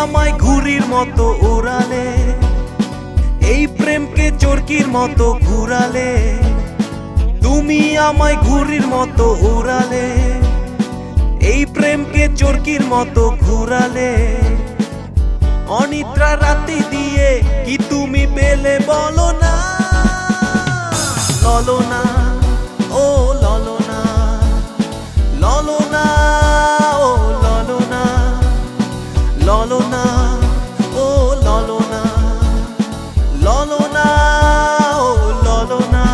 আমায় ঘুড়ির মতো উড়ালে, এই প্রেমকে চরকির মতো ঘুরালে। তুমি আমায় ঘুড়ির মতো উড়ালে, এই প্রেমকে চরকির মতো ঘুরালে। অনিদ্রা রাতে দিয়ে কি তুমি পেলে বলো না, ললনা ও ললনা, ললনা ও ললনা, ললনা ও ললনা, ললনা ও ললনা।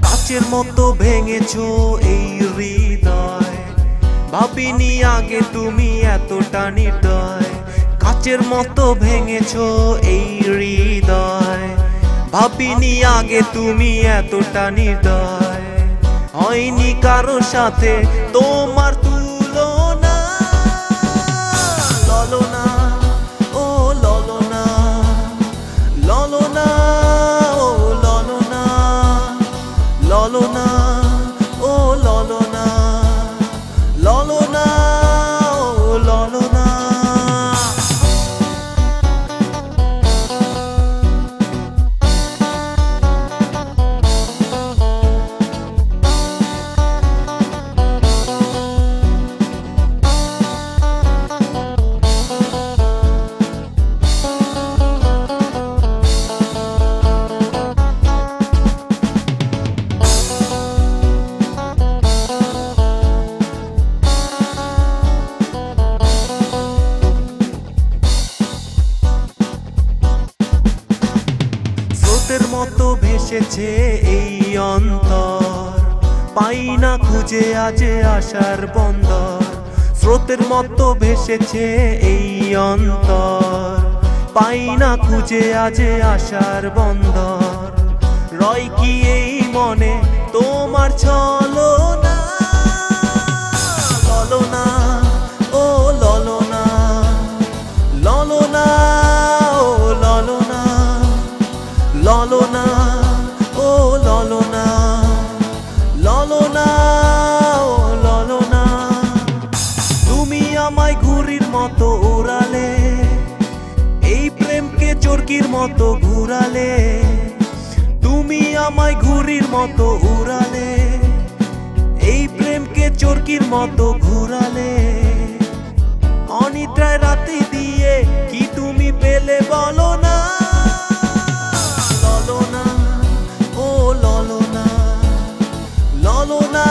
কাচের মতো ভেঙেছো এই হৃদয়, ভাবিনি আগে তুমি এতটা নির্দয়। কাচের মতো ভেঙেছো এই হৃদয়, ভাবিনি আগে তুমি এতটা নির্দয়। হয়নি কারো সাথে তোমার তুলনা, ললনা ও ললনা, ললনা ও ললনা, ললনা ও ললনা, ললনা ও ললনা। স্রোতের মতো ভেসেছে এই অন্তর, পাই না খুঁজে আজ আশার বন্দর। স্রোতের মতো ভেসেছে এই অন্তর, পাই না খুঁজে আজ আশার বন্দর। রয় কি এই মনে তোমার ছলনা, ললনা ও ললনা, ললনা ও ললনা, ললনা ও ললনা, ললনা ও ললনা। তুমি আমায় ঘুড়ির মতো উড়ালে, এই প্রেমকে চরকির মতো ঘুরালে। তুমি আমায় ঘুড়ির মতো উড়ালে, এই প্রেমকে চরকির মতো ঘুরালে। অনিদ্রায় রাতে দিয়ে কি তুমি পেলে বলো না, ললনা ও ললনা, ললনা।